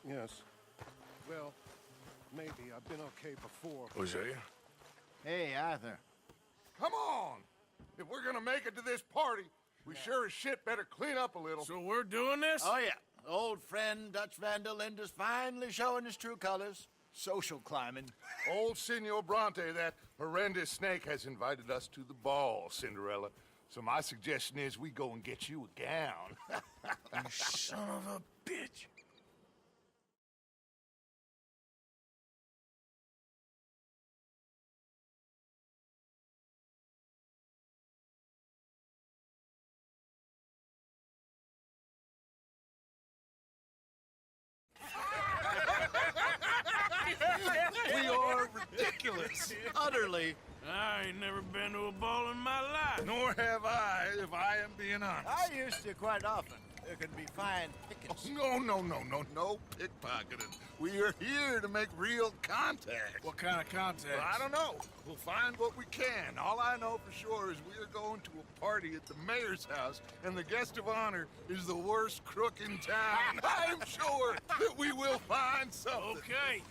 Yes. Well, maybe. I've been okay before. Jose? Hey, Arthur. Come on! If we're gonna make it to this party, we sure as shit better clean up a little. So we're doing this? Oh, yeah. Old friend Dutch Van der Linde's finally showing his true colors. Social climbing. Old Senor Bronte, that horrendous snake, has invited us to the ball, Cinderella. So my suggestion is we go and get you a gown. You son of a bitch. We are ridiculous. Utterly. I ain't never been to a ball in my life. Nor have I, if I am being honest. I used to quite often. There can be fine pickings. No pickpocketing. We are here to make real contact. What kind of contact? Well, I don't know. We'll find what we can. All I know for sure is we are going to a party at the mayor's house, and the guest of honor is the worst crook in town. I'm sure that we will find something. Okay.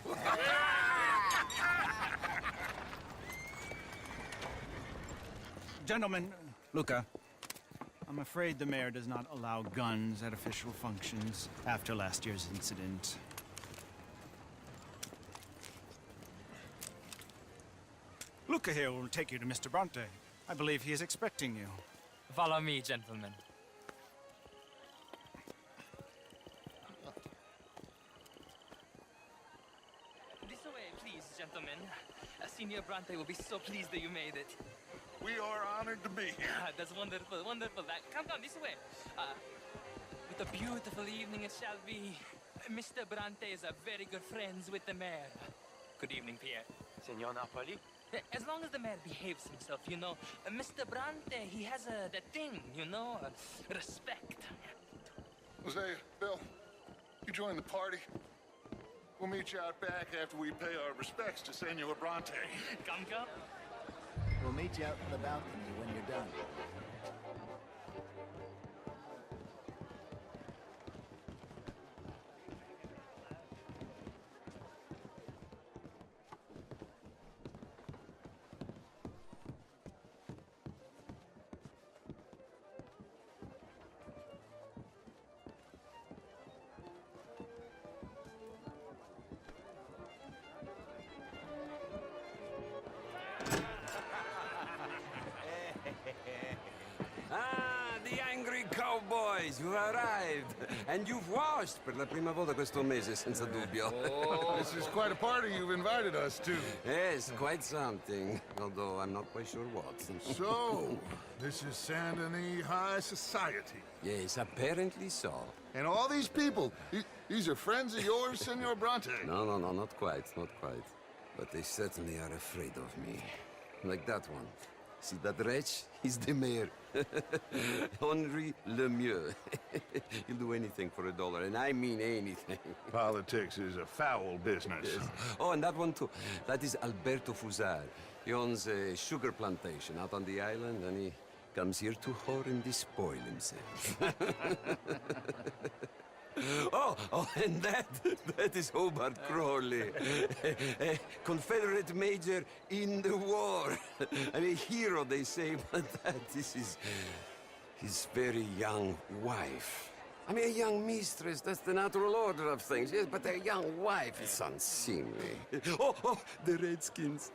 Gentlemen, Luca, I'm afraid the mayor does not allow guns at official functions after last year's incident. Luca here will take you to Mr. Bronte. I believe he is expecting you. Follow me, gentlemen. This way, please, gentlemen. Senior Bronte will be so pleased that you made it. We are honored to be here. That's wonderful, wonderful. Come, this way. What a beautiful evening it shall be. Mr. Bronte is a very good friends with the mayor. Good evening, Pierre. Signor Napoli? As long as the mayor behaves himself, you know. Mr. Bronte, he has that thing, you know, respect. Jose, Bill, you join the party. We'll meet you out back after we pay our respects to Senor Bronte. Come. We'll meet you out on the balcony when you're done. Ah, the angry cowboys, you arrived. And you've washed per la prima volta questo mese, senza dubbio. This is quite a party you've invited us to. Yes, quite something. Although I'm not quite sure what. So, this is San Denis High Society. Yes, apparently so. And all these people, these are friends of yours, Senor Bronte? No, not quite, not quite. But they certainly are afraid of me. Like that one. See that wretch? He's the mayor. Henri Lemieux. He'll do anything for $1, and I mean anything. Politics is a foul business. Yes. Oh, and that one too. That is Alberto Fusar. He owns a sugar plantation out on the island, and he comes here to whore and despoil himself. Oh, and that is Hobart Crawley, a Confederate major in the war. I mean, hero, they say, but that is his very young wife. I mean, a young mistress, that's the natural order of things, yes, but a young wife is unseemly. Oh, the Redskins.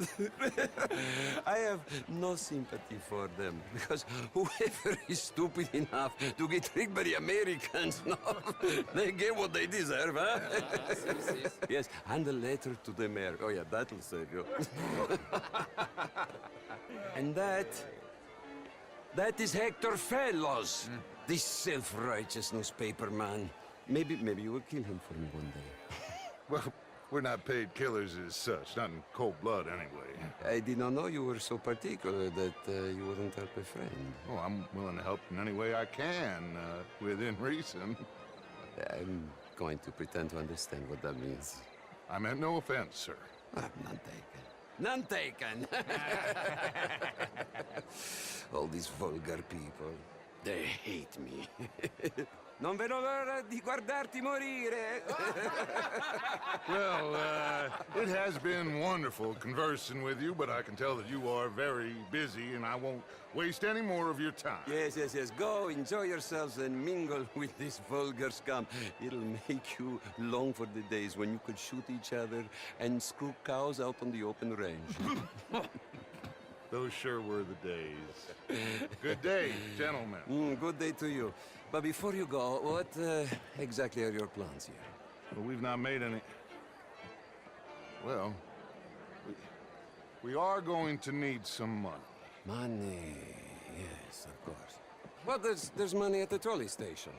I have no sympathy for them, because whoever is stupid enough to get tricked by the Americans, no, they get what they deserve, huh? Yes, and a letter to the mayor. Oh, yeah, that'll save you. And that is Hector Fellows. This self-righteous newspaper man. Maybe you will kill him for me one day. Well, we're not paid killers as such, not in cold blood anyway. I did not know you were so particular that you wouldn't help a friend. Oh, I'm willing to help in any way I can, within reason. I'm going to pretend to understand what that means. I meant no offense, sir. None taken. None taken! All these vulgar people, they hate me. Non vedo l'ora di guardarti morire. Well, it has been wonderful conversing with you, but I can tell that you are very busy, and I won't waste any more of your time. Yes, yes, yes. Go, enjoy yourselves, and mingle with this vulgar scum. It'll make you long for the days when you could shoot each other and screw cows out on the open range. Those sure were the days. Good day, gentlemen. Good day to you. But before you go, what exactly are your plans here? Well, we've not made any... Well, we are going to need some money. Money, yes, of course. Well, there's money at the trolley station.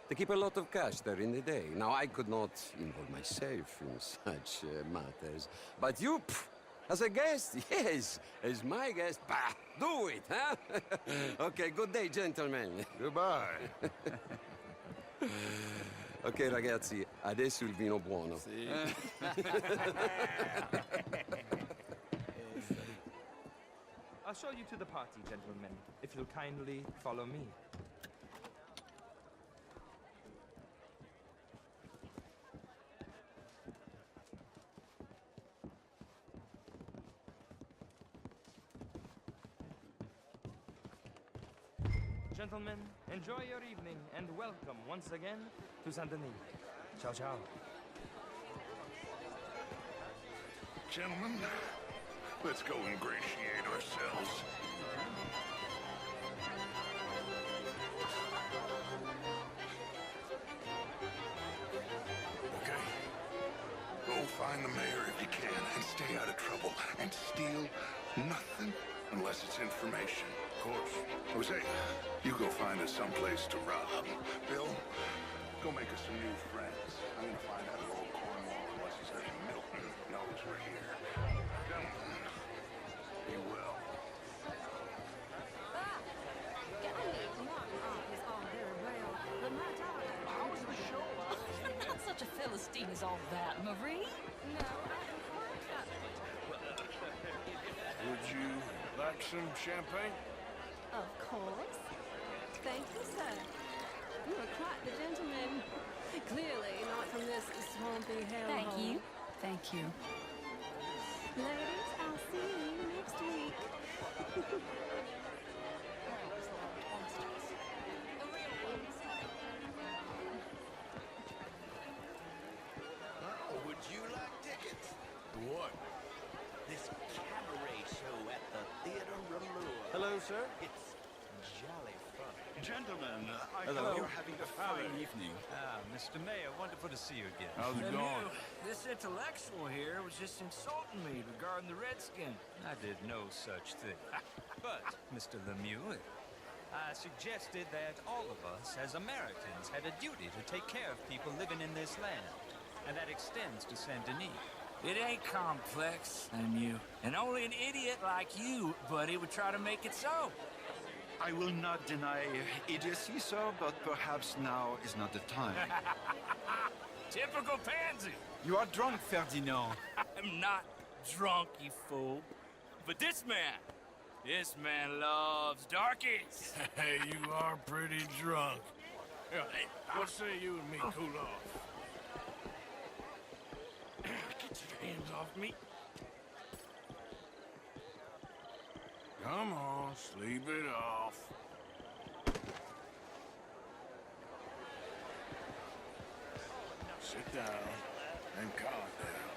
They keep a lot of cash there in the day. Now, I could not involve myself in such matters. But you, as a guest, yes, as my guest, bah, do it, huh? Okay, good day, gentlemen. Goodbye. Ok, ragazzi, adesso il vino buono. I'll show you to the party, gentlemen, if you'll kindly follow me. Gentlemen, enjoy your evening and welcome once again to San Denis. Ciao, ciao. Gentlemen, let's go ingratiate ourselves. Okay. Go find the mayor if you can and stay out of trouble. And steal nothing unless it's information. Of course. Jose, you go find us someplace to rob. Bill, go make us some new friends. I'm gonna find out if old Cornwall What's Milton knows we're here. Gentlemen, be well. How is the show? Not such a Philistine as all that, Marie. No, Would you like some champagne? Of course. Thank you, sir. You are quite the gentleman. Clearly not from this swampy hellhole. Thank you. Thank you. Ladies, I'll see you next week. Would you like tickets? What? This cabaret show at the Theater Ramura. Hello, sir. It's jolly fun. Gentlemen, I Hello. hope you're having a fine evening. Mr. Mayor, wonderful to see you again. How's it going? This intellectual here was just insulting me regarding the Redskin. I did no such thing. But, Mr. Lemieux, I suggested that all of us, as Americans, had a duty to take care of people living in this land. And that extends to San Denis. It ain't complex, Lemieux. And only an idiot like you, buddy, would try to make it so. I will not deny idiocy, sir, but perhaps now is not the time. Typical pansy. You are drunk, Ferdinand. I'm not drunk, you fool. But this man loves darkies. Hey, you are pretty drunk. Hey, what say you and me cool off? Get your hands off me. Come on, sleep it off. Sit down and calm down.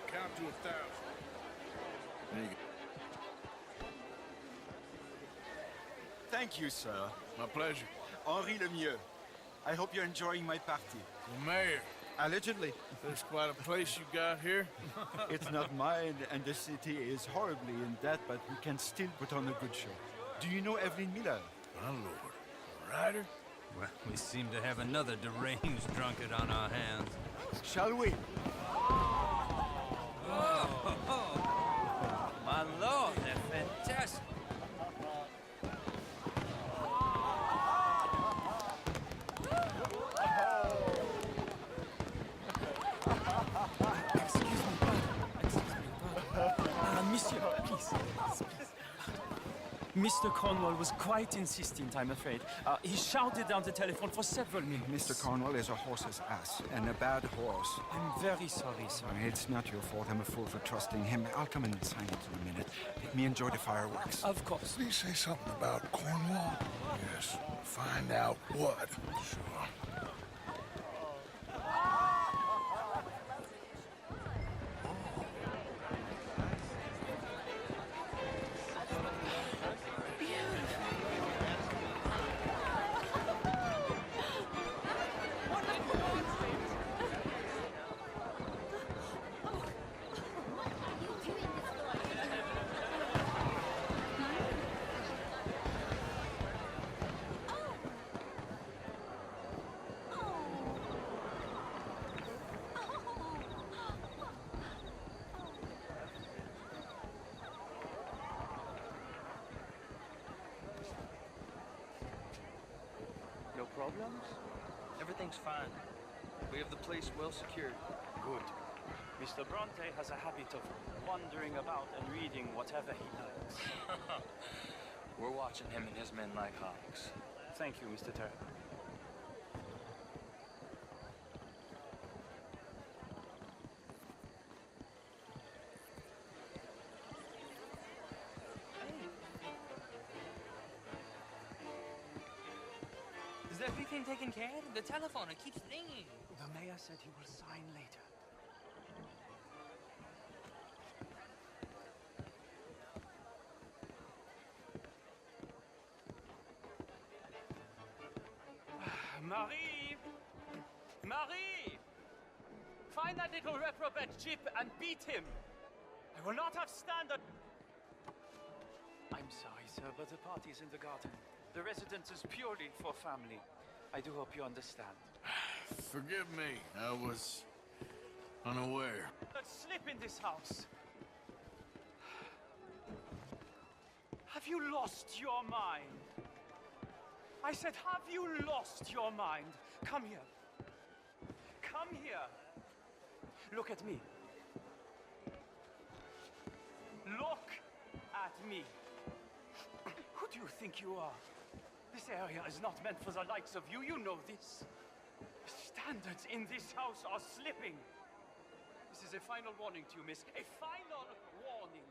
Count to 1,000. There you go. Thank you, sir. My pleasure. Henri Lemieux. I hope you're enjoying my party. The mayor. Allegedly. There's quite a place you got here. It's not mine, and the city is horribly in debt, but we can still put on a good show. Do you know Evelyn Miller? My lord. A rider? Well, we seem to have another deranged drunkard on our hands. Shall we? My lord, they're fantastic. Monsieur, please. Mr. Cornwall was quite insistent, I'm afraid. He shouted down the telephone for several minutes. Mr. Cornwall is a horse's ass, and a bad horse. I'm very sorry, sir. It's not your fault. I'm a fool for trusting him. I'll come in and sign it in a minute. Let me enjoy the fireworks. Of course. Did he say something about Cornwall? Yes. Find out what. Sure. No problems? Everything's fine. We have the place well secured. Good. Mr. Bronte has a habit of wandering about and reading whatever he likes. We're watching him and his men like hawks. Thank you, Mr. Turner. Is everything taken care of? The telephone, it keeps ringing. The mayor said he will sign later. Marie! Marie! Find that little reprobate Jip and beat him! I will not have standard... I'm sorry, sir, but the party's in the garden. The residence is purely for family. I do hope you understand. Forgive me. I was unaware. Let's slip in this house. Have you lost your mind? I said, have you lost your mind? Come here. Come here. Look at me. Look at me. Who do you think you are? This area is not meant for the likes of you. You know this. Standards in this house are slipping. This is a final warning to you, miss. A final warning.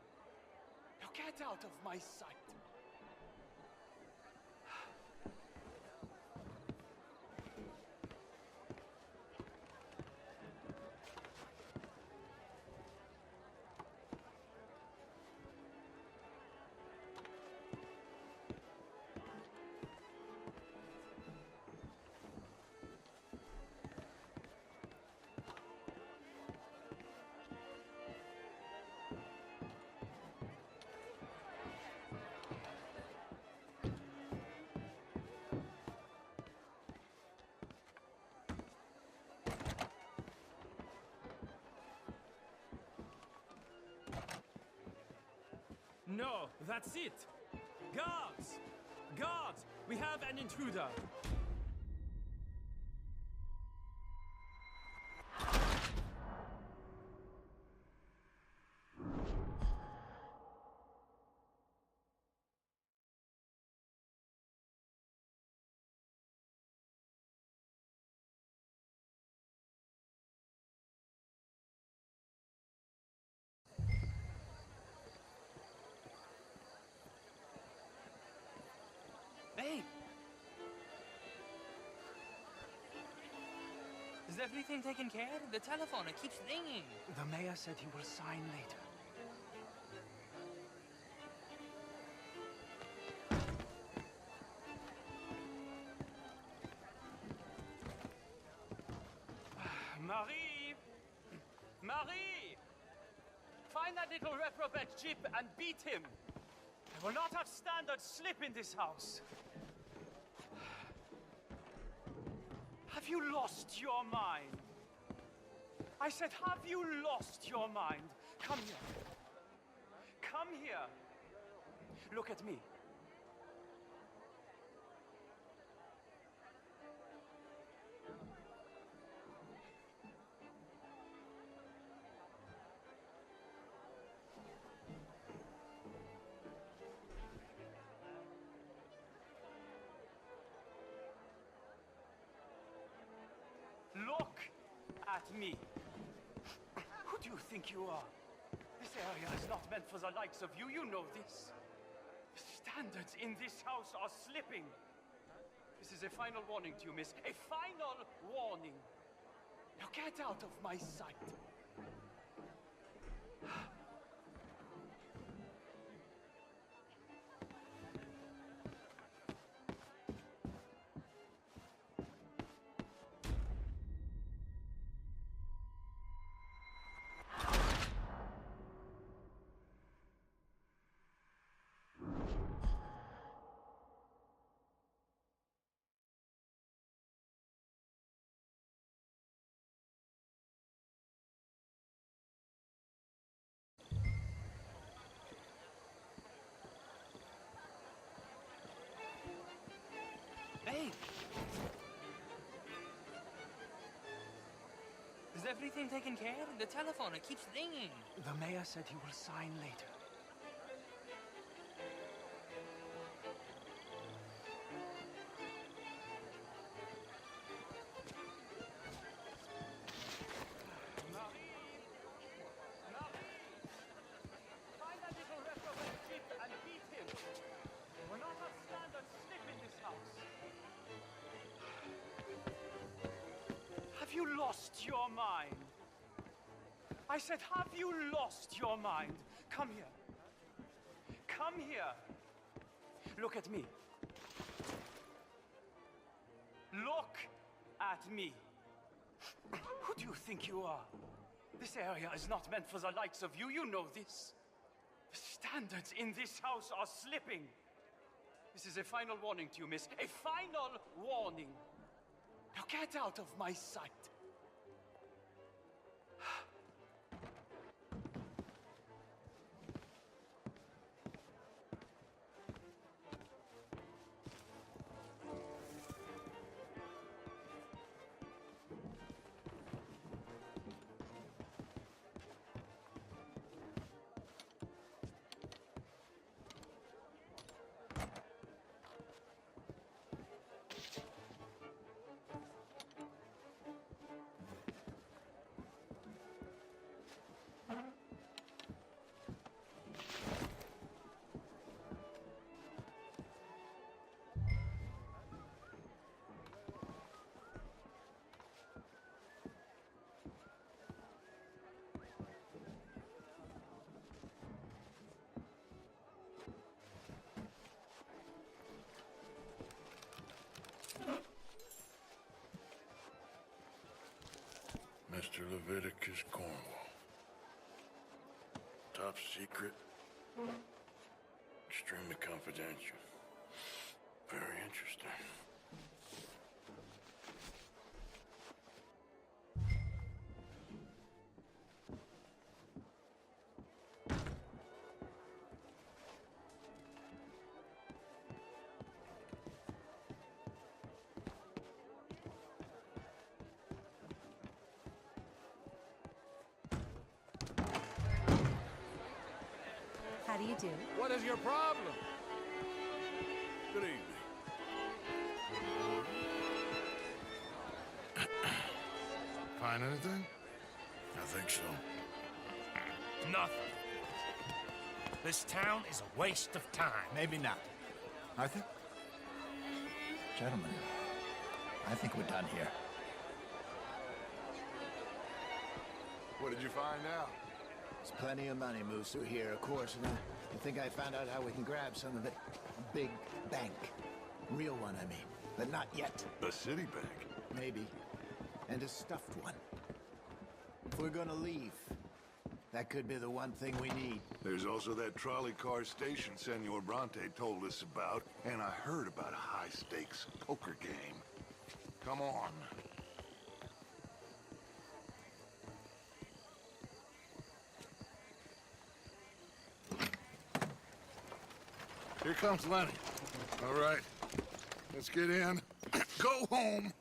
Now get out of my sight. No, that's it! Guards! Guards! We have an intruder! Hey! Is everything taken care of? The telephone, it keeps ringing. The mayor said he will sign later. Marie! Marie! Find that little reprobate Jip and beat him. I will not have standards slip in this house. Have you lost your mind? I said, have you lost your mind? Come here. Come here. Look at me. me. Who do you think you are? This area is not meant for the likes of you. You know this. The standards in this house are slipping. This is a final warning to you, miss. A final warning. Now get out of my sight. Hey! Is everything taken care of? The telephone, it keeps ringing. The mayor said he will sign later. Find that little reprobate kid and beat him. We're not a standard slip in this house. Have you lost your mind? I said, have you lost your mind? Come here. Come here. Look at me. Look at me. Who do you think you are? This area is not meant for the likes of you. You know this. The standards in this house are slipping. This is a final warning to you, miss. A final warning. Now get out of my sight. Mr. Leviticus Cornwall. Top secret. Extremely confidential. Very interesting. How do you do? What is your problem? Good evening. Find anything? I think so. Nothing. This town is a waste of time. Maybe not. Arthur? Gentlemen, I think we're done here. What did you find out? There's plenty of money moves through here, of course, and I think I found out how we can grab some of it. A big bank. Real one, I mean. But not yet. A city bank? Maybe. And a stuffed one. If we're gonna leave, that could be the one thing we need. There's also that trolley car station Senor Bronte told us about, and I heard about a high-stakes poker game. Come on. Here comes Lenny. All right, let's get in. Go home.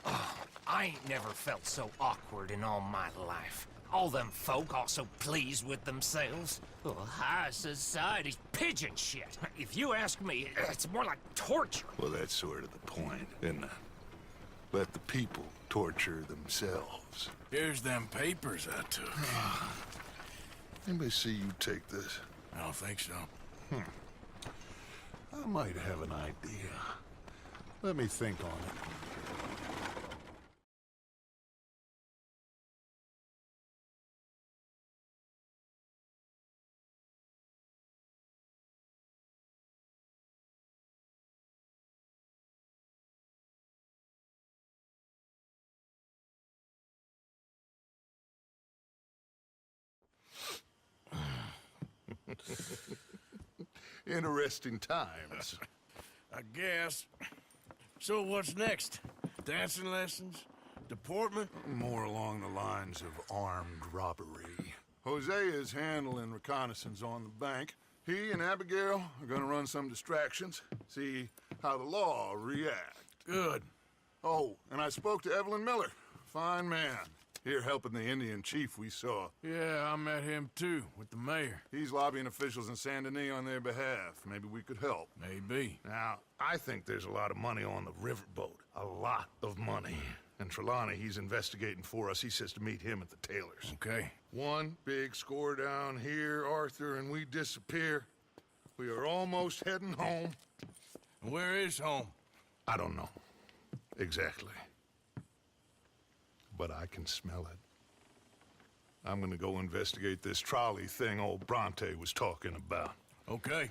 Oh, I ain't never felt so awkward in all my life. All them folk all so pleased with themselves. Oh, high society's pigeon shit. If you ask me, it's more like torture. Well, that's sort of the point, isn't it? Let the people torture themselves. Here's them papers I took. Let me see you take this. I don't think so. I might have an idea. Let me think on it. Interesting times. I guess. So what's next? Dancing lessons? Deportment? More along the lines of armed robbery. Hosea is handling reconnaissance on the bank. He and Abigail are gonna run some distractions, see how the law react. Good. Oh, and I spoke to Evelyn Miller. Fine man. Here helping the Indian chief we saw. Yeah, I met him too, with the mayor. He's lobbying officials in San Denis on their behalf. Maybe we could help. Maybe. Now, I think there's a lot of money on the riverboat. A lot of money. And Trelawney, he's investigating for us. He says to meet him at the Taylor's. Okay. One big score down here, Arthur, and we disappear. We are almost heading home. Where is home? I don't know. Exactly. But I can smell it. I'm gonna go investigate this trolley thing old Bronte was talking about. Okay.